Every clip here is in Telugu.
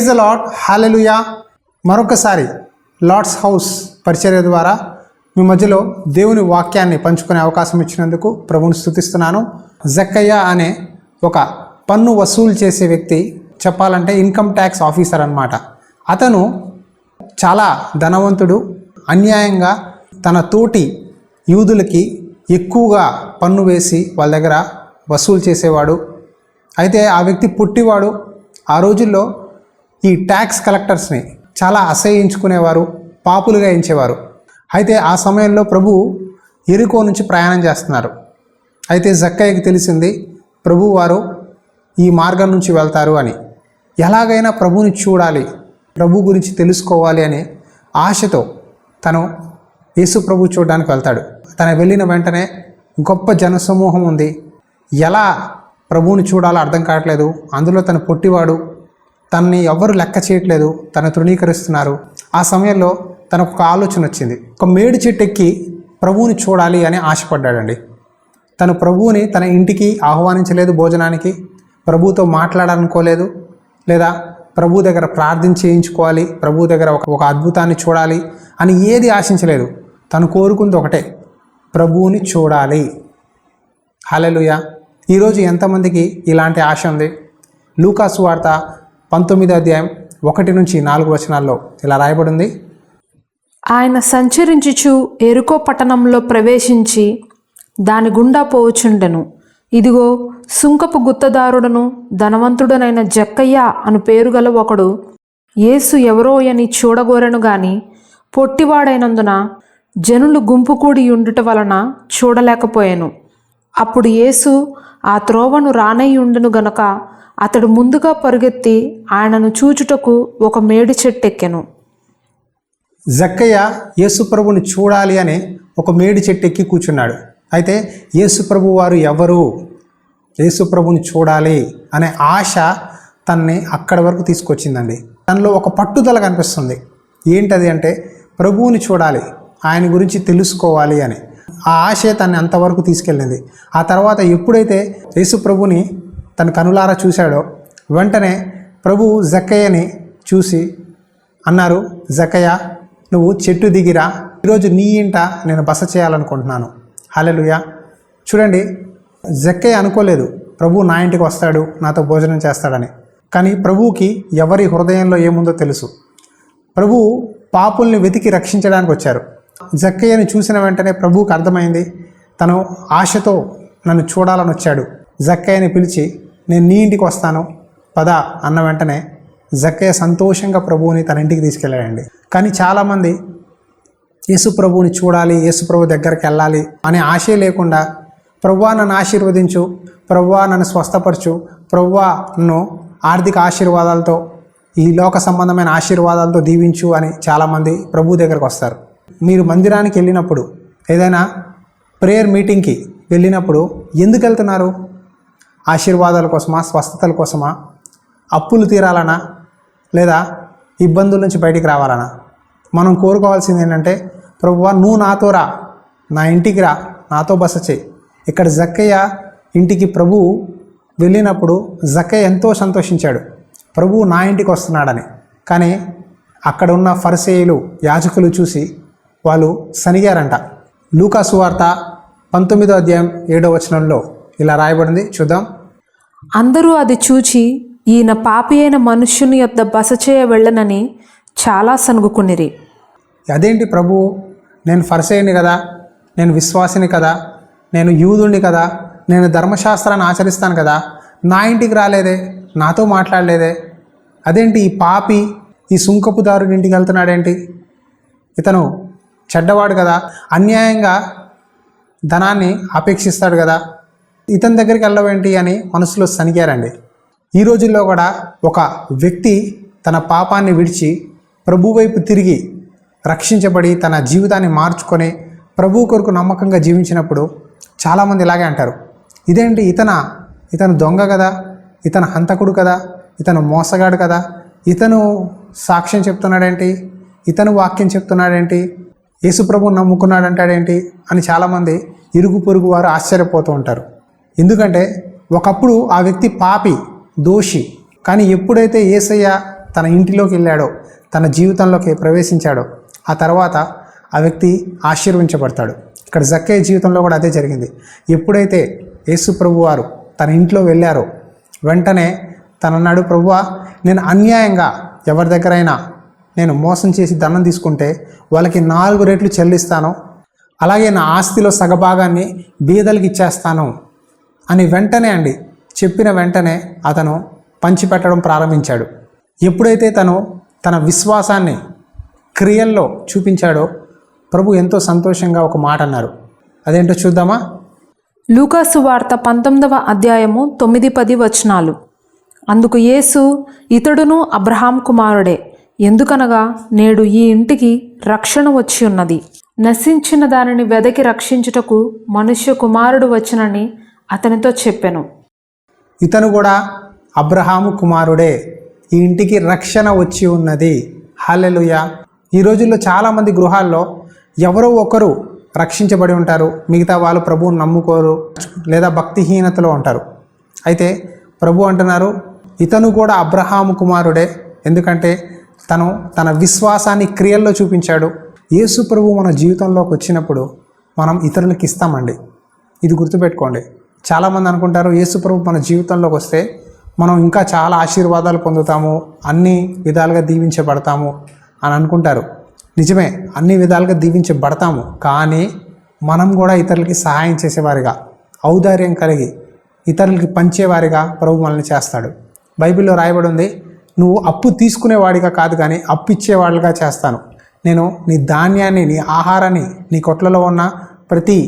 ప్రైజ్ ద లార్డ్, హల్లెలూయా. మరొకసారి లార్డ్స్ హౌస్ పరిచర్య ద్వారా మీ మధ్యలో దేవుని వాక్యాన్ని పంచుకునే అవకాశం ఇచ్చినందుకు ప్రభువుని స్తుతిస్తున్నాను. జక్కయ్య అనే ఒక పన్ను వసూలు చేసే వ్యక్తి, చెప్పాలంటే ఇన్కమ్ ట్యాక్స్ ఆఫీసర్ అన్నమాట. అతను చాలా ధనవంతుడు. అన్యాయంగా తన తోటి యూదులకి ఎక్కువగా పన్ను వేసి వాళ్ళ దగ్గర వసూలు చేసేవాడు. అయితే ఆ వ్యక్తి పుట్టివాడు. ఆ రోజుల్లో ఈ ట్యాక్స్ కలెక్టర్స్ని చాలా అసహ్యించుకునేవారు, పాపులుగా ఎంచేవారు. అయితే ఆ సమయంలో ప్రభు యెరికో నుంచి ప్రయాణం చేస్తున్నారు. అయితే జక్కయ్యకి తెలిసింది ప్రభు వారు ఈ మార్గం నుంచి వెళ్తారు అని. ఎలాగైనా ప్రభుని చూడాలి, ప్రభు గురించి తెలుసుకోవాలి అనే ఆశతో తను యేసు ప్రభు చూడడానికి వెళ్తాడు. తను వెళ్ళిన వెంటనే గొప్ప జనసమూహం ఉంది. ఎలా ప్రభువుని చూడాలో అర్థం కావట్లేదు. అందులో తను పొట్టివాడు, తనని ఎవ్వరు లెక్క చేయట్లేదు, తను తృణీకరిస్తున్నారు. ఆ సమయంలో తనకు ఒక ఆలోచన వచ్చింది. ఒక మేడి చెట్టు ఎక్కి ప్రభువుని చూడాలి అని ఆశపడ్డాడండి. తను ప్రభువుని తన ఇంటికి ఆహ్వానించలేదు, భోజనానికి ప్రభువుతో మాట్లాడాలనుకోలేదు, లేదా ప్రభు దగ్గర ప్రార్థన చేయించుకోవాలి, ప్రభు దగ్గర ఒక అద్భుతాన్ని చూడాలి అని ఏది ఆశించలేదు. తను కోరుకుంది ఒకటే, ప్రభువుని చూడాలి. హల్లెలూయా. ఈరోజు ఎంతమందికి ఇలాంటి ఆశ ఉంది? లూకా సువార్త 19వ అధ్యాయం 1-4 ఇలా రాయబడింది. ఆయన సంచరించుచు యెరికో పట్టణంలో ప్రవేశించి దాని గుండా పోవుచుండెను. ఇదిగో, సుంకపు గుత్తదారుడను ధనవంతుడనైన జక్కయ్య అను పేరు గల ఒకడు యేసు ఎవరో అని చూడగోరెను గాని పొట్టివాడైనందున జనులు గుంపు కూడి ఉండుట వలన చూడలేకపోయాను. అప్పుడు యేసు ఆ త్రోవను రానయ్యుండెను గనుక అతడు ముందుగా పరుగెత్తి ఆయనను చూచుటకు ఒక మేడి చెట్టెక్కెను. జక్కయ్య యేసు ప్రభుని చూడాలి అని ఒక మేడి చెట్టు ఎక్కి కూర్చున్నాడు. అయితే యేసు ప్రభు వారు ఎవరు, యేసు ప్రభుని చూడాలి అనే ఆశ తనని అక్కడి వరకు తీసుకొచ్చిందండి. తనలో ఒక పట్టుదల కనిపిస్తుంది. ఏంటది అంటే ప్రభువుని చూడాలి, ఆయన గురించి తెలుసుకోవాలి అని. ఆ ఆశే తనని అంతవరకు తీసుకెళ్ళింది. ఆ తర్వాత ఎప్పుడైతే యేసు ప్రభుని తన కనులారా చూశాడో వెంటనే ప్రభు జక్కయ్యని చూసి అన్నారు, జక్కయ్య నువ్వు చెట్టు దిగిరా, ఈరోజు నీ ఇంట నేను బస చేయాలనుకుంటున్నాను. హల్లెలూయా. చూడండి, జక్కయ్య అనుకోలేదు ప్రభు నా ఇంటికి వస్తాడు, నాతో భోజనం చేస్తాడని. కానీ ప్రభువుకి ఎవరి హృదయంలో ఏముందో తెలుసు. ప్రభు పాపుల్ని వెతికి రక్షించడానికి వచ్చారు. జక్కయ్యని చూసిన వెంటనే ప్రభువుకి అర్థమైంది, తను ఆశతో నన్ను చూడాలని వచ్చాడు. జక్కయ్యని పిలిచి నేను నీ ఇంటికి వస్తాను పద అన్న వెంటనే జక్కయ్య సంతోషంగా ప్రభువుని తన ఇంటికి తీసుకెళ్ళాడండి. కానీ చాలామంది యేసు ప్రభువుని చూడాలి, యేసు ప్రభు దగ్గరికి వెళ్ళాలి అనే ఆశే లేకుండా ప్రభువా నన్ను ఆశీర్వదించు, ప్రభువా నన్ను స్వస్థపరచు, ప్రభువా నన్ను ఆర్థిక ఆశీర్వాదాలతో, ఈ లోక సంబంధమైన ఆశీర్వాదాలతో దీవించు అని చాలామంది ప్రభు దగ్గరకు వస్తారు. మీరు మందిరానికి వెళ్ళినప్పుడు, ఏదైనా ప్రేయర్ మీటింగ్కి వెళ్ళినప్పుడు ఎందుకు వెళ్తున్నారు? ఆశీర్వాదాల కోసమా, స్వస్థతల కోసమా, అప్పులు తీరాలనా, లేదా ఇబ్బందుల నుంచి బయటికి రావాలనా? మనం కోరుకోవాల్సింది ఏంటంటే ప్రభువా నువ్వు నాతో రా, నా ఇంటికి రా, నాతో బస చేయి. ఇక్కడ జక్కయ్య ఇంటికి ప్రభువు వెళ్ళినప్పుడు జక్కయ్య ఎంతో సంతోషించాడు, ప్రభువు నా ఇంటికి వస్తున్నాడని. కానీ అక్కడ ఉన్న ఫరిసేయులు, యాజకులు చూసి వాళ్ళు సనిగారంట. లూకా సువార్త 19వ అధ్యాయం 7వ ఇలా రాయబడింది, చూద్దాం. అందరూ అది చూచి ఈయన పాపి అయిన మనుష్యుని యొద్ద బస చేయ వెళ్ళనని చాలా సనుగుకునిరి. అదేంటి ప్రభు, నేను ఫరిసేయుని కదా, నేను విశ్వాసిని కదా, నేను యూదుని కదా, నేను ధర్మశాస్త్రాన్ని ఆచరిస్తాను కదా, నా ఇంటికి రాలేదే, నాతో మాట్లాడలేదే, అదేంటి ఈ పాపి ఈ సుంకపుదారుడి ఇంటికి వెళ్తున్నాడేంటి, ఇతను చెడ్డవాడు కదా, అన్యాయంగా ధనాన్ని అపేక్షిస్తాడు కదా, ఇతని దగ్గరికి వెళ్ళవేంటి అని మనసులో సనిగారండి. ఈ రోజుల్లో కూడా ఒక వ్యక్తి తన పాపాన్ని విడిచి ప్రభు వైపు తిరిగి రక్షించబడి తన జీవితాన్ని మార్చుకొని ప్రభు కొరకు నమ్మకంగా జీవించినప్పుడు చాలామంది ఇలాగే అంటారు, ఇదేంటి ఇతను దొంగ కదా, ఇతను హంతకుడు కదా, ఇతను మోసగాడు కదా, ఇతను సాక్ష్యం చెప్తున్నాడేంటి, ఇతను వాక్యం చెప్తున్నాడేంటి, యేసుప్రభుని నమ్ముకున్నాడంటాడేంటి అని చాలామంది ఇరుగు పొరుగు వారు ఆశ్చర్యపోతూ ఉంటారు. ఎందుకంటే ఒకప్పుడు ఆ వ్యక్తి పాపి, దోషి. కానీ ఎప్పుడైతే యేసయ్య తన ఇంటిలోకి వెళ్ళాడో, తన జీవితంలోకి ప్రవేశించాడో, ఆ తర్వాత ఆ వ్యక్తి ఆశీర్వించబడతాడు. ఇక్కడ జక్కయ్య జీవితంలో కూడా అదే జరిగింది. ఎప్పుడైతే యేసు ప్రభు వారు తన ఇంట్లో వెళ్ళారో వెంటనే తనన్నాడు, ప్రభువా, నేను అన్యాయంగా ఎవరి దగ్గరైనా నేను మోసం చేసి ధనం తీసుకుంటే వాళ్ళకి 4 రెట్లు చెల్లిస్తాను, అలాగే నా ఆస్తిలో సగభాగాన్ని బీదలకి ఇచ్చేస్తాను అని వెంటనే చెప్పిన వెంటనే అతను పంచిపెట్టడం ప్రారంభించాడు. ఎప్పుడైతే తను తన విశ్వాసాన్ని క్రియల్లో చూపించాడో ప్రభు ఎంతో సంతోషంగా ఒక మాట అన్నారు. అదేంటో చూద్దామా? లూకాసు వార్త 19వ అధ్యాయము 9-10 వచనాలు. అందుకు యేసు, ఇతడును అబ్రహాం కుమారుడే, ఎందుకనగా నేడు ఈ ఇంటికి రక్షణ వచ్చి ఉన్నది. నశించిన దానిని వెదకి రక్షించుటకు మనుష్య కుమారుడు వచ్చునని అతనితో చెప్పెను. ఇతను కూడా అబ్రహాము కుమారుడే, ఈ ఇంటికి రక్షణ వచ్చి ఉన్నది. హల్లెలూయా. ఈ రోజుల్లో చాలామంది గృహాల్లో ఎవరో ఒకరు రక్షించబడి ఉంటారు, మిగతా వాళ్ళు ప్రభువుని నమ్ముకోరు లేదా భక్తిహీనతలో ఉంటారు. అయితే ప్రభు అంటున్నారు, ఇతను కూడా అబ్రహాము కుమారుడే, ఎందుకంటే తను తన విశ్వాసాన్ని క్రియల్లో చూపించాడు. యేసు ప్రభు మన జీవితంలోకి వచ్చినప్పుడు మనం ఇతరులకు ఇస్తామండి. ఇది గుర్తుపెట్టుకోండి. చాలామంది అనుకుంటారు యేసు ప్రభు మన జీవితంలోకి వస్తే మనం ఇంకా చాలా ఆశీర్వాదాలు పొందుతాము, అన్ని విధాలుగా దీవించబడతాము అని అనుకుంటారు. నిజమే, అన్ని విధాలుగా దీవించబడతాము, కానీ మనం కూడా ఇతరులకి సహాయం చేసేవారిగా, ఔదార్యం కలిగి ఇతరులకి పంచేవారిగా ప్రభు మనల్ని చేస్తాడు. బైబిల్లో రాయబడి ఉంది, నువ్వు అప్పు తీసుకునేవాడిగా కాదు కానీ అప్పు ఇచ్చేవాళ్ళుగా చేస్తాను. నేను నీ ధాన్యాన్ని, నీ ఆహారాన్ని, నీ కొట్లలో ఉన్న ప్రతి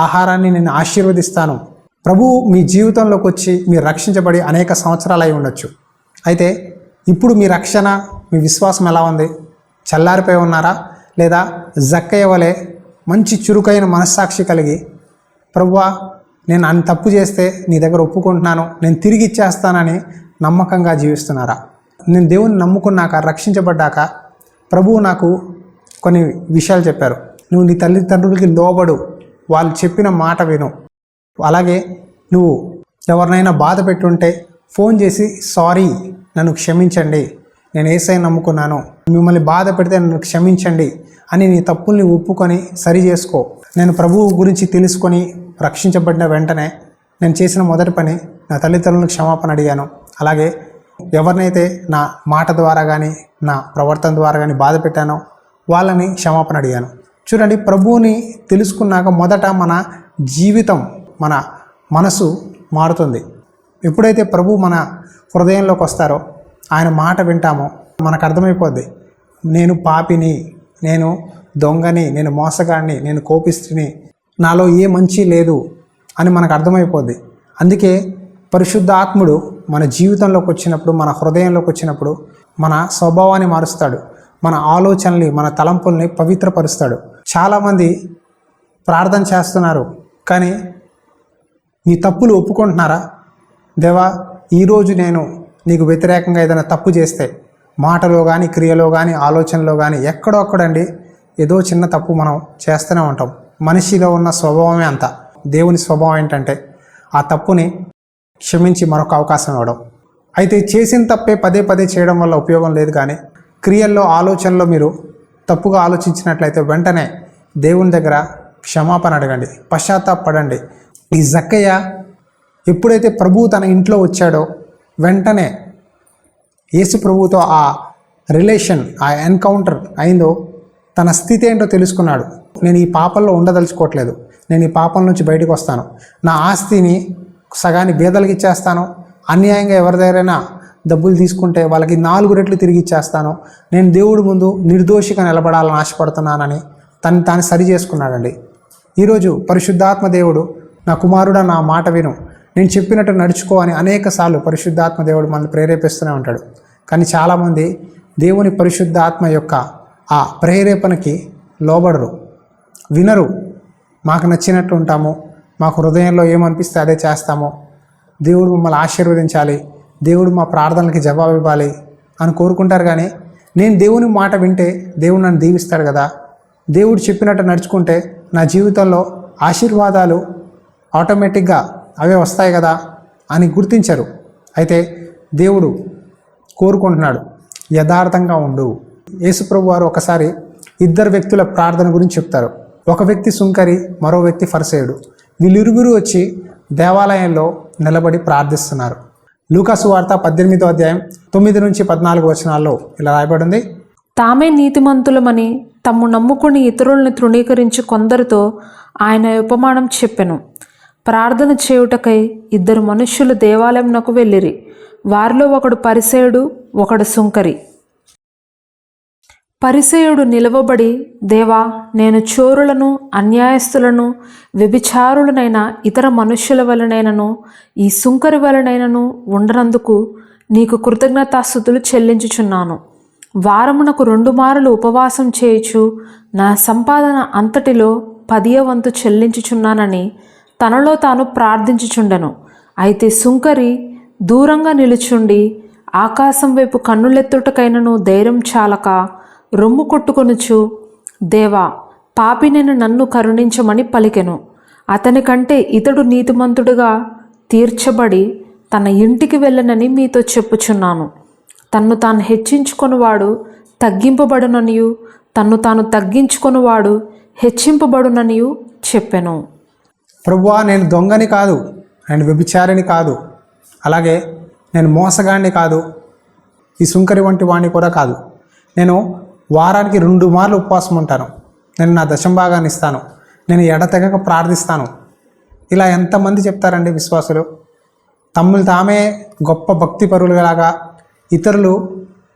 ఆహారాన్ని నేను ఆశీర్వదిస్తాను. ప్రభువు మీ జీవితంలోకి వచ్చి మీరు రక్షించబడి అనేక సంవత్సరాలు అయి ఉండొచ్చు. అయితే ఇప్పుడు మీ రక్షణ, మీ విశ్వాసం ఎలా ఉంది? చల్లారిపోయి ఉన్నారా? లేదా జక్కయ్య వలె మంచి చురుకైన మనస్సాక్షి కలిగి, ప్రభువా, నేను అన్ని తప్పు చేస్తే నీ దగ్గర ఒప్పుకుంటున్నాను, నేను తిరిగి ఇచ్చేస్తానని నమ్మకంగా జీవిస్తున్నారా? నేను దేవుని నమ్ముకున్నాక, రక్షించబడ్డాక ప్రభువు నాకు కొన్ని విషయాలు చెప్పారు. నువ్వు నీ తల్లిదండ్రులకి లోబడు, వాళ్ళు చెప్పిన మాట విను. అలాగే నువ్వు ఎవరినైనా బాధ పెట్టుంటే ఫోన్ చేసి, సారీ, నన్ను క్షమించండి, నేను యేసయ్యను నమ్ముకున్నాను, మిమ్మల్ని బాధ పెడితే నన్ను క్షమించండి అని నీ తప్పుల్ని ఒప్పుకొని సరి చేసుకో. నేను ప్రభువు గురించి తెలుసుకొని రక్షించబడిన వెంటనే నేను చేసిన మొదటి పని నా తల్లిదండ్రులకు క్షమాపణ అడిగాను. అలాగే ఎవరినైతే నా మాట ద్వారా కానీ నా ప్రవర్తన ద్వారా కానీ బాధ పెట్టానో వాళ్ళని క్షమాపణ అడిగాను. చూడండి, ప్రభువుని తెలుసుకున్నాక మొదట మన జీవితం, మన మనసు మారుతుంది. ఎప్పుడైతే ప్రభు మన హృదయంలోకి వస్తారో, ఆయన మాట వింటామో మనకు అర్థమైపోద్ది, నేను పాపిని, నేను దొంగని, నేను మోసగాడిని, నేను కోపిష్టిని, నాలో ఏ మంచి లేదు అని మనకు అర్థమైపోద్ది. అందుకే పరిశుద్ధాత్ముడు మన జీవితంలోకి వచ్చినప్పుడు, మన హృదయంలోకి వచ్చినప్పుడు మన స్వభావాన్ని మారుస్తాడు, మన ఆలోచనల్ని, మన తలంపుల్ని పవిత్రపరుస్తాడు. చాలామంది ప్రార్థన చేస్తున్నారు కానీ మీ తప్పులు ఒప్పుకుంటున్నారా? దేవా, ఈరోజు నేను నీకు వ్యతిరేకంగా ఏదైనా తప్పు చేస్తే, మాటలో కానీ, క్రియలో కానీ, ఆలోచనలో కానీ, ఎక్కడో అక్కడండి ఏదో చిన్న తప్పు మనం చేస్తూనే ఉంటాం. మనిషిలో ఉన్న స్వభావమే అంత. దేవుని స్వభావం ఏంటంటే ఆ తప్పుని క్షమించి మరొక అవకాశం ఇవ్వడం. అయితే చేసిన తప్పే పదే పదే చేయడం వల్ల ఉపయోగం లేదు, కానీ క్రియల్లో, ఆలోచనలో మీరు తప్పుగా ఆలోచించినట్లయితే వెంటనే దేవుని దగ్గర క్షమాపణ అడగండి, పశ్చాత్తాపడండి. ఈ జక్కయ్య ఎప్పుడైతే ప్రభువు తన ఇంట్లో వచ్చాడో వెంటనే యేసు ప్రభువుతో ఆ రిలేషన్, ఆ ఎన్కౌంటర్ అయిందో, తన స్థితి ఏంటో తెలుసుకున్నాడు. నేను ఈ పాపంలో ఉండదలుచుకోవట్లేదు, నేను ఈ పాపం నుంచి బయటకు వస్తాను, నా ఆస్తిని సగాన్ని బీదలకి ఇచ్చేస్తాను, అన్యాయంగా ఎవరి దగ్గరైనా డబ్బులు తీసుకుంటే వాళ్ళకి 4 రెట్లు తిరిగి ఇచ్చేస్తాను, నేను దేవుడి ముందు నిర్దోషిగా నిలబడాలని ఆశపడుతున్నానని తాను సరి చేసుకున్నాడండి. ఈరోజు పరిశుద్ధాత్మ దేవుడు, నా కుమారుడా, నా మాట విను, నేను చెప్పినట్టు నడుచుకో అని అనేకసార్లు పరిశుద్ధాత్మ దేవుడు మనల్ని ప్రేరేపిస్తూనే ఉంటాడు. కానీ చాలామంది దేవుని పరిశుద్ధాత్మ యొక్క ఆ ప్రేరేపణకి లోబడరు, వినరు. మాకు నచ్చినట్టు ఉంటాము, మాకు హృదయంలో ఏమనిపిస్తే అదే చేస్తాము, దేవుడు మమ్మల్ని ఆశీర్వదించాలి, దేవుడు మా ప్రార్థనలకి జవాబు ఇవ్వాలి అని కోరుకుంటారు. కానీ నేను దేవుని మాట వింటే దేవుడు నన్ను దీవిస్తాడు కదా, దేవుడు చెప్పినట్టు నడుచుకుంటే నా జీవితంలో ఆశీర్వాదాలు ఆటోమేటిక్గా అవే వస్తాయి కదా అని గుర్తించరు. అయితే దేవుడు కోరుకుంటున్నాడు, యథార్థంగా ఉండు. యేసుప్రభు వారు ఒకసారి ఇద్దరు వ్యక్తుల ప్రార్థన గురించి చెప్తారు. ఒక వ్యక్తి సుంకరి, మరో వ్యక్తి ఫరిసేయుడు. వీళ్ళిరువురు వచ్చి దేవాలయంలో నిలబడి ప్రార్థిస్తున్నారు. లూకాసు వార్త 18వ అధ్యాయం 9 నుంచి 14 వచనాల్లో ఇలా రాయబడింది. తామే నీతిమంతులమని తమ్ము నమ్ముకుని ఇతరులను తృణీకరించి కొందరితో ఆయన ఉపమానం చెప్పెను. ప్రార్థన చేయుటకై ఇద్దరు మనుష్యులు దేవాలయంనకు వెళ్ళిరి. వారిలో ఒకడు పరిసేయుడు, ఒకడు సుంకరి. పరిసేయుడు నిలవబడి, దేవా, నేను చోరులను, అన్యాయస్తులను, వ్యభిచారులనైన ఇతర మనుష్యుల వలనైనను ఈ సుంకరి వలనైనను ఉండనందుకు నీకు కృతజ్ఞతాస్తుతులు చెల్లించుచున్నాను. వారమునకు 2 మారులు ఉపవాసం చేయుచు నా సంపాదన అంతటిలో 10వ వంతు చెల్లించుచున్నానని తనలో తాను ప్రార్థించుచుండెను. అయితే సుంకరి దూరంగా నిలుచుండి ఆకాశం వైపు కన్నులెత్తుటకైనను ధైర్యం చాలక రొమ్ము కొట్టుకొనుచు, దేవా, పాపినైన నన్ను కరుణించమని పలికెను. అతని కంటే ఇతడు నీతిమంతుడుగా తీర్చబడి తన ఇంటికి వెళ్ళనని మీతో చెప్పుచున్నాను. తన్ను తాను హెచ్చించుకొనువాడు తగ్గింపబడుననియు, తన్ను తాను తగ్గించుకొనువాడు హెచ్చింపబడుననియు చెప్పెను. ప్రభువా, నేను దొంగని కాదు, నేను వ్యభిచారిని కాదు, అలాగే నేను మోసగాడిని కాదు, ఈ సుంకరి వంటి వాడిని కూడా కాదు. నేను వారానికి 2 మార్లు ఉపవాసం ఉంటాను. నేను నా దశంభాగాన్ని ఇస్తాను. నేను ఎడతెగక ప్రార్థిస్తాను. ఇలా ఎంతమంది చెప్తారండి విశ్వాసులు? తమ్ములు తామే గొప్ప భక్తిపరులులాగా, ఇతరులు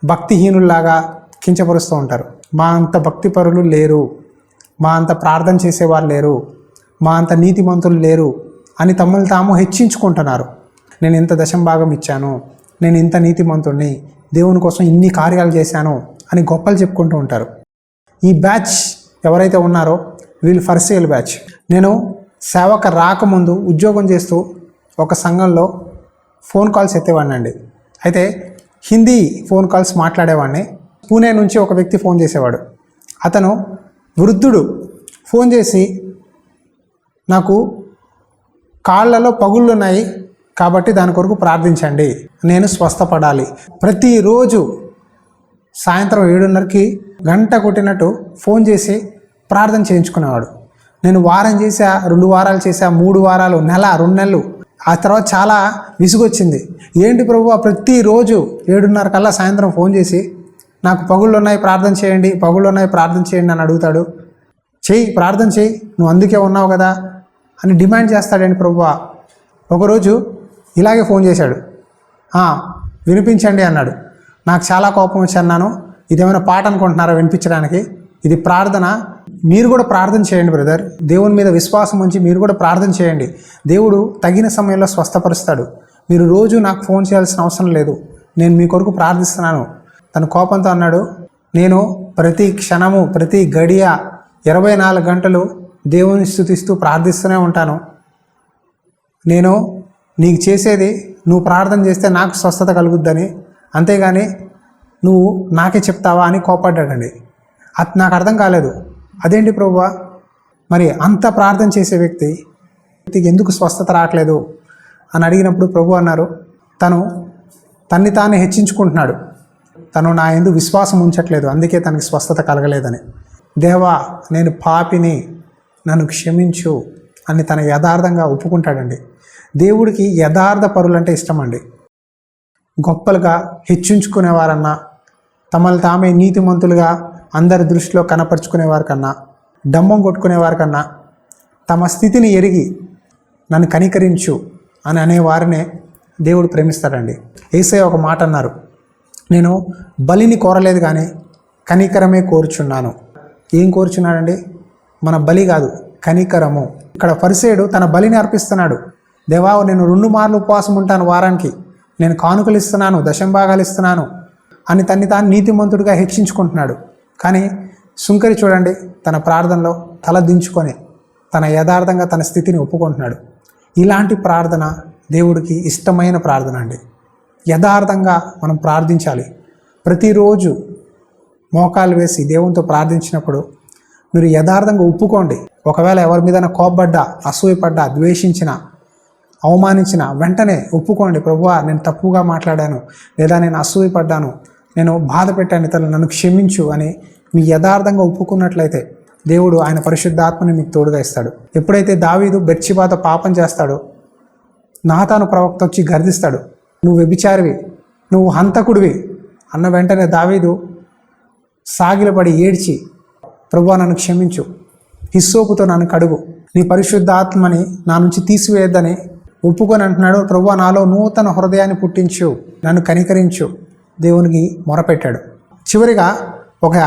భక్తిహీనుల్లాగా కించపరుస్తూ ఉంటారు. మా అంత భక్తిపరులు లేరు, మా అంత ప్రార్థన చేసేవారు లేరు, మా అంత నీతిమంతులు లేరు అని తమ్ములు తాము హెచ్చించుకుంటున్నారు. నేను ఇంత దశంభాగం ఇచ్చాను, నేను ఇంత నీతిమంతుడిని, దేవుని కోసం ఇన్ని కార్యాలు చేశాను అని గొప్పలు చెప్పుకుంటూ ఉంటారు. ఈ బ్యాచ్ ఎవరైతే ఉన్నారో వీళ్ళు ఫరిసేయుల బ్యాచ్. నేను సేవక రాకముందు ఉద్యోగం చేస్తూ ఒక సంఘంలో ఫోన్ కాల్స్ ఎత్తేవాడిని అండి. అయితే హిందీ ఫోన్ కాల్స్ మాట్లాడేవాడిని. పూణే నుంచి ఒక వ్యక్తి ఫోన్ చేసేవాడు. అతను వృద్ధుడు. ఫోన్ చేసి, నాకు కాళ్ళలో పగుళ్ళు ఉన్నాయి కాబట్టి దాని కొరకు ప్రార్థించండి, నేను స్వస్థపడాలి. ప్రతిరోజు సాయంత్రం 7:30కి గంట కొట్టినట్టు ఫోన్ చేసి ప్రార్థన చేయించుకునేవాడు. నేను వారం చేశా, 2 వారాలు చేశా, 3 వారాలు, నెల, 2 నెలలు. ఆ తర్వాత చాలా విసుగొచ్చింది. ఏంటి ప్రభువా, ప్రతిరోజు 7:30 కల్లా సాయంత్రం ఫోన్ చేసి నాకు పగుళ్ళు ఉన్నాయి ప్రార్థన చేయండి, పగుళ్ళు ఉన్నాయి ప్రార్థన చేయండి అని అడుగుతాడు. చెయ్యి, ప్రార్థన చెయ్యి, నువ్వు అందుకే ఉన్నావు కదా అని డిమాండ్ చేస్తాడండి ప్రభువా. ఒకరోజు ఇలాగే ఫోన్ చేశాడు. వినిపించండి అన్నాడు. నాకు చాలా కోపం వచ్చి అన్నాను, ఇదేమైనా పాట అనుకుంటున్నారా వినిపించడానికి? ఇది ప్రార్థన. మీరు కూడా ప్రార్థన చేయండి బ్రదర్. దేవుని మీద విశ్వాసం ఉంచి మీరు కూడా ప్రార్థన చేయండి. దేవుడు తగిన సమయంలో స్వస్థపరుస్తాడు. మీరు రోజు నాకు ఫోన్ చేయాల్సిన అవసరం లేదు, నేను మీ కొరకు ప్రార్థిస్తున్నాను. తన కోపంతో అన్నాడు, నేను ప్రతి క్షణము, ప్రతి గడియ 24 గంటలు దేవుని స్తుతిస్తూ ప్రార్థిస్తూనే ఉంటాను. నేను నీకు చేసేది, నువ్వు ప్రార్థన చేస్తే నాకు స్వస్థత కలుగుద్దని, అంతేగాని నువ్వు నాకే చెప్తావా అని కోపడ్డాడండి. అది నాకు అర్థం కాలేదు. అదేంటి ప్రభువా, మరి అంత ప్రార్థన చేసే వ్యక్తికి ఎందుకు స్వస్థత రావట్లేదు అని అడిగినప్పుడు ప్రభు అన్నారు, తన్ని తానే హెచ్చించుకుంటున్నాడు, తను నా యందు విశ్వాసం ఉంచట్లేదు, అందుకే తనకి స్వస్థత కలగలేదని. దేవా, నేను పాపిని, నన్ను క్షమించు అని తన యథార్థంగా ఒప్పుకుంటాడండి. దేవుడికి యథార్థ పరులంటే ఇష్టం అండి. గొప్పలుగా హెచ్చించుకునేవారన్నా, తమలు తామే నీతిమంతులుగా అందరి దృష్టిలో కనపరుచుకునేవారి కన్నా, డంబం కొట్టుకునేవారి కన్నా, తమ స్థితిని ఎరిగి నన్ను కనికరించు అని అనేవారినే దేవుడు ప్రేమిస్తాడండి. యేసయ్య ఒక మాట అన్నారు, నేను బలిని కోరలేదు కానీ కనికరమే కోరుచున్నాను. ఏం కోరుచున్నాడండి? మన బలి కాదు, కనికరము. ఇక్కడ పరిసేయుడు తన బలిని అర్పిస్తున్నాడు. దేవా, నేను 2 మార్లు ఉపవాసం ఉంటాను వారానికి, నేను కానుకలు ఇస్తున్నాను, దశంభాగాలు ఇస్తున్నాను అని తన్ని తాను నీతిమంతుడిగా హెచ్చించుకుంటున్నాడు. కానీ సుంకరి చూడండి, తన ప్రార్థనలో తల దించుకొని తన యథార్థంగా తన స్థితిని ఒప్పుకుంటున్నాడు. ఇలాంటి ప్రార్థన దేవుడికి ఇష్టమైన ప్రార్థన అండి. యథార్థంగా మనం ప్రార్థించాలి. ప్రతిరోజు మోకాలు వేసి దేవునితో ప్రార్థించినప్పుడు మీరు యథార్థంగా ఒప్పుకోండి. ఒకవేళ ఎవరి మీద కోపడ్డా, అసూయపడ్డా, ద్వేషించినా, అవమానించిన వెంటనే ఒప్పుకోండి, ప్రభువా నేను తప్పుగా మాట్లాడాను, లేదా నేను అసూయపడ్డాను, నేను బాధ పెట్టాను ఇతరులు, నన్ను క్షమించు అని మీ యథార్థంగా ఒప్పుకున్నట్లయితే దేవుడు ఆయన పరిశుద్ధాత్మని మీకు తోడుగా ఇస్తాడు. ఎప్పుడైతే దావీదు బెత్షెబాతో పాపం చేస్తాడో నాతాను ప్రవక్త వచ్చి గర్దిస్తాడు, నువ్వు వ్యభిచారివి, నువ్వు హంతకుడివి అన్న వెంటనే దావీదు సాగిలపడి ఏడ్చి, ప్రభువా నన్ను క్షమించు, హిస్సోపుతో నన్ను కడుగు, నీ పరిశుద్ధాత్మని నా నుంచి తీసివేయద్దని ఒప్పుకొని అంటున్నాడు. ప్రభువా నాలో నూతన హృదయాన్ని పుట్టించు, నన్ను కనికరించు, దేవునికి మొరపెట్టాడు. చివరిగా ఒక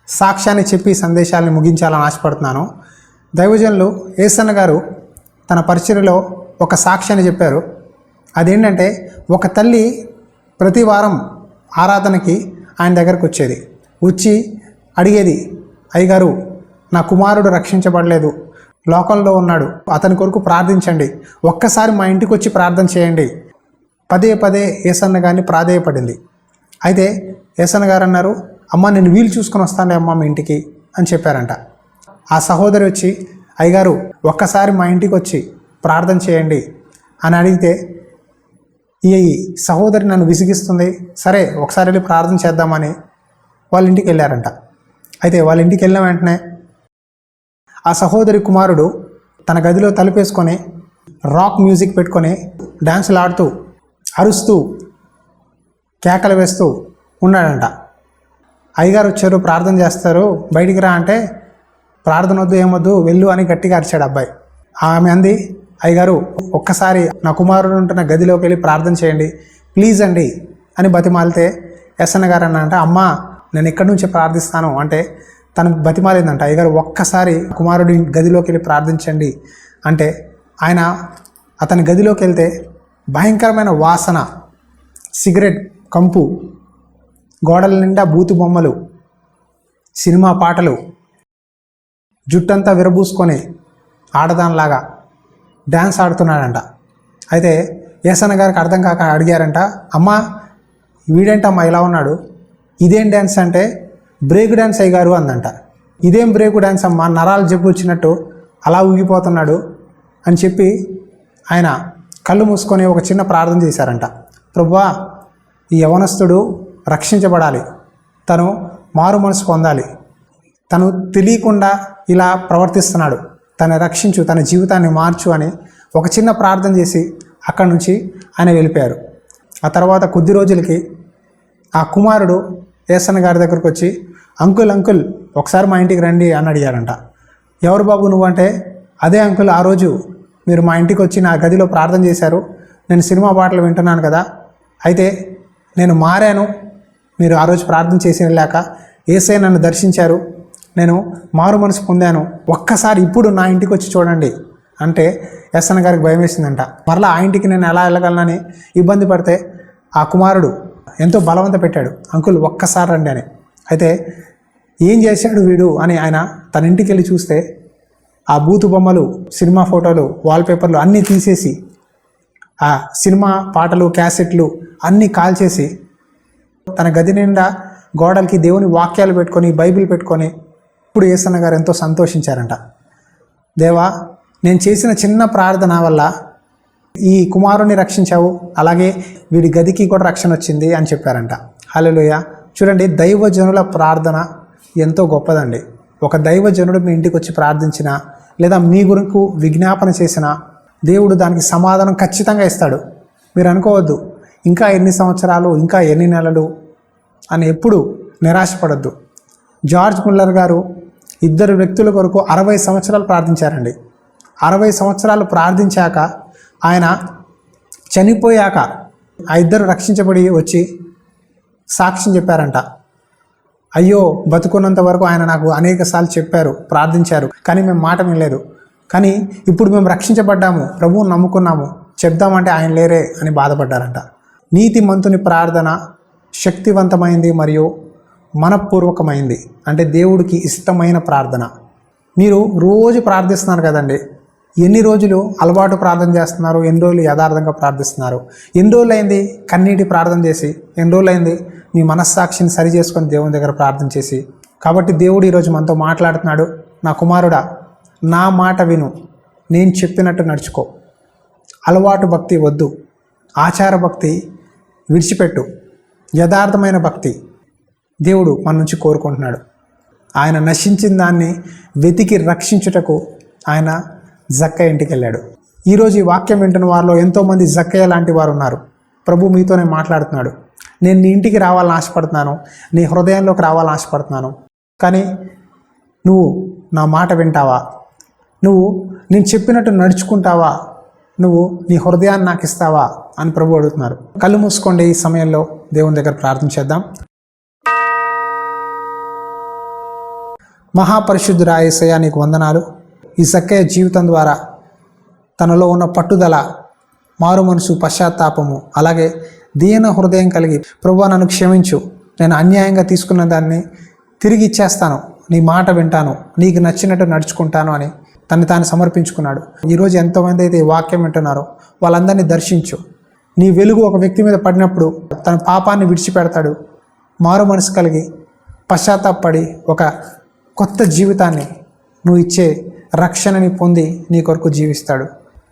సాక్ష్యాన్ని చెప్పి సందేశాలను ముగించాలని ఆశపడుతున్నాను. దైవజనులు ఏసన్న గారు తన పరిచర్యలో ఒక సాక్ష్యాన్ని చెప్పారు. అదేంటంటే, ఒక తల్లి ప్రతి వారం ఆరాధనకి ఆయన దగ్గరకు వచ్చి అడిగేది, అయ్యగారు నా కుమారుడు రక్షించబడలేదు, లోకంలో ఉన్నాడు, అతని కొరకు ప్రార్థించండి, ఒక్కసారి మా ఇంటికి వచ్చి ప్రార్థన చేయండి. పదే పదే ఏసన్న గారిని ప్రాధేయపడింది. అయితే ఏసన్న గారు అన్నారు, అమ్మ నేను వీలు చూసుకొని వస్తాను అమ్మ మీ ఇంటికి అని చెప్పారంట. ఆ సహోదరి వచ్చి, అయ్యగారు ఒక్కసారి మా ఇంటికి వచ్చి ప్రార్థన చేయండి అని అడిగితే, ఈ సహోదరి నన్ను విసిగిస్తుంది, సరే ఒకసారి వెళ్ళి ప్రార్థన చేద్దామని వాళ్ళ ఇంటికి వెళ్ళారంట. అయితే వాళ్ళ ఇంటికి వెళ్ళిన వెంటనే ఆ సహోదరి కుమారుడు తన గదిలో తలుపేసుకొని రాక్ మ్యూజిక్ పెట్టుకొని డ్యాన్సులు ఆడుతూ అరుస్తూ కేకలు వేస్తూ ఉన్నాడంట. అయ్యగారు వచ్చారు, ప్రార్థన చేస్తారు, బయటికి రా అంటే, ప్రార్థన వద్దు ఏమొద్దు వెళ్ళు అని గట్టిగా అరిచాడు అబ్బాయి. ఆమె అంది, అయ్యగారు ఒక్కసారి నా కుమారుడు ఉంటున్న గదిలోకి వెళ్ళి ప్రార్థన చేయండి ప్లీజ్ అండి అని బతిమాలితే, ఎస్ఎన్ గారు అన్నంట, అమ్మ నేను ఇక్కడి నుంచి ప్రార్థిస్తాను అంటే తను బతిమాలిందంట. అయ్యగారు ఒక్కసారి కుమారుడి గదిలోకి వెళ్ళి ప్రార్థించండి అంటే ఆయన అతని గదిలోకి వెళ్తే భయంకరమైన వాసన, సిగరెట్ కంపు, గోడల నిండా బూతు బొమ్మలు, సినిమా పాటలు, జుట్టంతా విరబూసుకొని ఆడదానిలాగా డ్యాన్స్ ఆడుతున్నాడంట. అయితే ఏసన్న గారికి అర్థం కాక అడిగారంట, అమ్మ వీడేంటమ్మా ఇలా ఉన్నాడు, ఇదేం డ్యాన్స్ అంటే, బ్రేక్ డ్యాన్స్ అయ్యగారు అందంట. ఇదేం బ్రేక్ డ్యాన్స్ అమ్మా, నరాలు జబ్బు వచ్చినట్టు అలా ఊగిపోతున్నాడు అని చెప్పి ఆయన కళ్ళు మూసుకొని ఒక చిన్న ప్రార్థన చేశారంట. ప్రభువా ఈ యవనస్తుడు రక్షించబడాలి, తను మారు మనసు పొందాలి, తను తెలియకుండా ఇలా ప్రవర్తిస్తున్నాడు, తను రక్షించు, తన జీవితాన్ని మార్చు అని ఒక చిన్న ప్రార్థన చేసి అక్కడి నుంచి ఆయన వెళ్ళిపోయారు. ఆ తర్వాత కొద్ది రోజులకి ఆ కుమారుడు ఏసన్న గారి దగ్గరకు వచ్చి, అంకుల్ ఒకసారి మా ఇంటికి రండి అని అడిగారంట. ఎవరు బాబు నువ్వు అంటే, అదే అంకుల్ ఆ రోజు మీరు మా ఇంటికి వచ్చి నా గదిలో ప్రార్థన చేశారు, నేను సినిమా పాటలు వింటున్నాను కదా, అయితే నేను మారాను, మీరు ఆ రోజు ప్రార్థన చేసి వెళ్ళాక యేసయ్య నన్ను దర్శించారు, నేను మారు మనసు పొందాను, ఒక్కసారి ఇప్పుడు నా ఇంటికి వచ్చి చూడండి అంటే ఎస్ఎన్ గారికి భయం వేసిందంట. మరలా ఆ ఇంటికి నేను ఎలా వెళ్ళగలనని ఇబ్బంది పడితే ఆ కుమారుడు ఎంతో బలవంత పెట్టాడు, అంకుల్ ఒక్కసారి రండి అని. అయితే ఏం చేశాడు వీడు అని ఆయన తన ఇంటికి వెళ్ళి చూస్తే ఆ బూతు బొమ్మలు, సినిమా ఫోటోలు, వాల్పేపర్లు అన్నీ తీసేసి, ఆ సినిమా పాటలు, క్యాసెట్లు అన్నీ కాల్చేసి తన గది నిండా గోడలకి దేవుని వాక్యాలు పెట్టుకొని, బైబిల్ పెట్టుకొని ఇప్పుడు ఏసన్న గారు ఎంతో సంతోషించారంట. దేవా నేను చేసిన చిన్న ప్రార్థన వల్ల ఈ కుమారుని రక్షించావు, అలాగే వీడి గదికి కూడా రక్షణ వచ్చింది అని చెప్పారంట. హల్లెలూయా. చూడండి, దైవజనుల ప్రార్థన ఎంతో గొప్పదండి. ఒక దైవజనుడు మీ ఇంటికి వచ్చి ప్రార్థించినా లేదా మీ గురించి విజ్ఞాపన చేసినా దేవుడు దానికి సమాధానం ఖచ్చితంగా ఇస్తాడు. మీరు అనుకోవద్దు ఇంకా ఎన్ని సంవత్సరాలు, ఇంకా ఎన్ని నెలలు అని ఎప్పుడు నిరాశపడద్దు. జార్జ్ ముల్లర్ గారు ఇద్దరు వ్యక్తుల కొరకు 60 సంవత్సరాలు ప్రార్థించారండి. 60 సంవత్సరాలు ప్రార్థించాక ఆయన చనిపోయాక ఆ ఇద్దరు రక్షించబడి వచ్చి సాక్ష్యం చెప్పారంట. అయ్యో బతుకున్నంత వరకు ఆయన నాకు అనేక సార్లు చెప్పారు, ప్రార్థించారు, కానీ మేము మాట వినలేదు, కానీ ఇప్పుడు మేము రక్షించబడ్డాము, ప్రభువుని నమ్ముకున్నాము, చెప్దామంటే ఆయన లేరే అని బాధపడ్డారంట. నీతిమంతుని ప్రార్థన శక్తివంతమైంది మరియు మనపూర్వకమైంది, అంటే దేవుడికి ఇష్టమైన ప్రార్థన. మీరు రోజు ప్రార్థిస్తున్నారు కదండి, ఎన్ని రోజులు అలవాటు ప్రార్థన చేస్తున్నారు, ఎన్ని రోజులు యథార్థంగా ప్రార్థిస్తున్నారు, ఎన్ని రోజులు అయింది కన్నీటి ప్రార్థన చేసి, ఎన్ని రోజులు అయింది మీ మనస్సాక్షిని సరి చేసుకొని దేవుని దగ్గర ప్రార్థన చేసి. కాబట్టి దేవుడు ఈరోజు మనతో మాట్లాడుతున్నాడు, నా కుమారుడా నా మాట విను, నేను చెప్పినట్టు నడుచుకో, అలవాటు భక్తి వద్దు, ఆచార భక్తి విడిచిపెట్టు, యథార్థమైన భక్తి దేవుడు మన నుంచి కోరుకుంటున్నాడు. ఆయన నశించిన దాన్ని వెతికి రక్షించుటకు ఆయన జక్కయ్య ఇంటికి వెళ్ళాడు. ఈరోజు ఈ వాక్యం వింటున్న వారిలో ఎంతోమంది జక్కయ్య లాంటి వారు ఉన్నారు. ప్రభు మీతోనే మాట్లాడుతున్నాడు. నేను నీ ఇంటికి రావాలని ఆశపడుతున్నాను, నీ హృదయంలోకి రావాలని ఆశపడుతున్నాను, కానీ నువ్వు నా మాట వింటావా? నువ్వు నేను చెప్పినట్టు నడుచుకుంటావా? నువ్వు నీ హృదయాన్ని నాకు ఇస్తావా అని ప్రభు అడుగుతున్నారు. కళ్ళు మూసుకోండి. ఈ సమయంలో దేవుని దగ్గర ప్రార్థన చేద్దాం. మహాపరిశుద్ధుడా యేసయ్యా, నీకు వందనాలు. ఈ జక్కయ్య జీవితం ద్వారా తనలో ఉన్న పట్టుదల, మారు మనసు, పశ్చాత్తాపము, అలాగే దీన హృదయం కలిగి ప్రభువా నన్ను క్షమించు, నేను అన్యాయంగా తీసుకున్న దాన్ని తిరిగి ఇచ్చేస్తాను, నీ మాట వింటాను, నీకు నచ్చినట్టు నడుచుకుంటాను అని తను తాను సమర్పించుకున్నాడు. ఈరోజు ఎంతోమంది అయితే ఈ వాక్యం వింటున్నారో వాళ్ళందరినీ దర్శించు. నీ వెలుగు ఒక వ్యక్తి మీద పడినప్పుడు తన పాపాన్ని విడిచిపెడతాడు, మారు మనసు కలిగి పశ్చాత్తాపడి ఒక కొత్త జీవితాన్ని నువ్వు ఇచ్చే రక్షణని పొంది నీ కొరకు జీవిస్తాడు.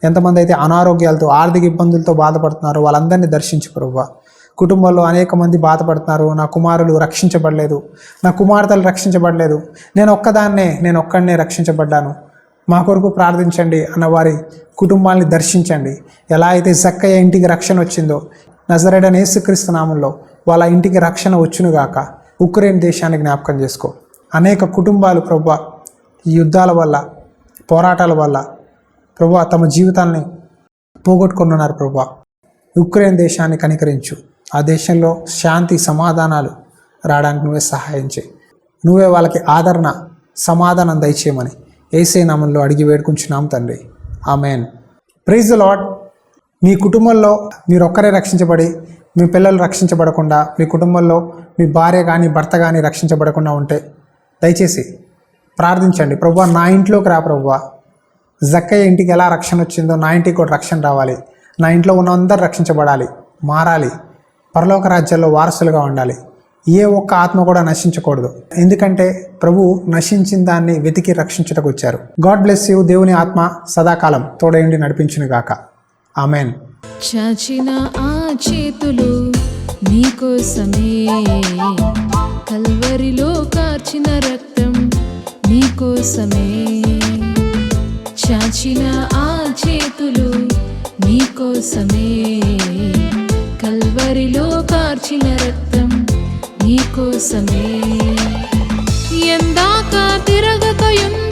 ఎంతమంది అయితే అనారోగ్యాలతో, ఆర్థిక ఇబ్బందులతో బాధపడుతున్నారో వాళ్ళందరినీ దర్శించు ప్రభువా. కుటుంబంలో అనేక మంది బాధపడుతున్నారు, నా కుమారులు రక్షించబడలేదు, నా కుమార్తెలు రక్షించబడలేదు, నేను ఒక్కడినే రక్షించబడ్డాను, మా కొరకు ప్రార్థించండి అన్న వారి కుటుంబాన్ని దర్శించండి. ఎలా అయితే జక్కయ్య ఇంటికి రక్షణ వచ్చిందో నజరేయుడైన యేసుక్రీస్తు నామంలో వాళ్ళ ఇంటికి రక్షణ వచ్చునుగాక. ఉక్రెయిన్ దేశాన్ని జ్ఞాపకం చేసుకో. అనేక కుటుంబాలు ప్రభువా ఈ యుద్ధాల వల్ల, పోరాటాల వల్ల ప్రభువా తమ జీవితాన్ని పోగొట్టుకుంటున్నారు. ప్రభువా ఉక్రెయిన్ దేశాన్ని కనికరించు. ఆ దేశంలో శాంతి సమాధానాలు రావడానికి నువ్వే సహాయం చేయి. నువ్వే వాళ్ళకి ఆదరణ, సమాధానం దయచేయమని యేసే నామంలో అడిగి వేడుకుంటున్నాం తండ్రి. ఆమేన్. Praise the Lord. మీ కుటుంబంలో మీరు ఒక్కరే రక్షించబడి మీ పిల్లలు రక్షించబడకుండా, మీ కుటుంబంలో మీ భార్య కానీ భర్త కానీ రక్షించబడకుండా ఉంటే దయచేసి ప్రార్థించండి. ప్రభువా నా ఇంట్లోకి రా ప్రభువా. జక్కయ్య ఇంటికి ఎలా రక్షణ వచ్చిందో నా ఇంటికి కూడా రక్షణ రావాలి. నా ఇంట్లో ఉన్న అందరూ రక్షించబడాలి, మారాలి, పరలోక రాజ్యాల్లో వారసులుగా ఉండాలి. ఏ ఒక్క ఆత్మ కూడా నశించకూడదు. ఎందుకంటే ప్రభు నశించిన దాన్ని వెతికి రక్షించుటకు వచ్చారు. God bless you. దేవుని ఆత్మ సదాకాలం తోడేండి నడిపించును గాక. ఆమెన్. చాచిన ఆ చేతులు నీకోసమే, కల్వరిలో కార్చిన రక్తం నీకోసమే. చాచిన ఆ చేతులు నీకోసమే, కల్వరిలో కార్చిన రక్తం నీకోసమే. ఎందాక తిరగకయున్న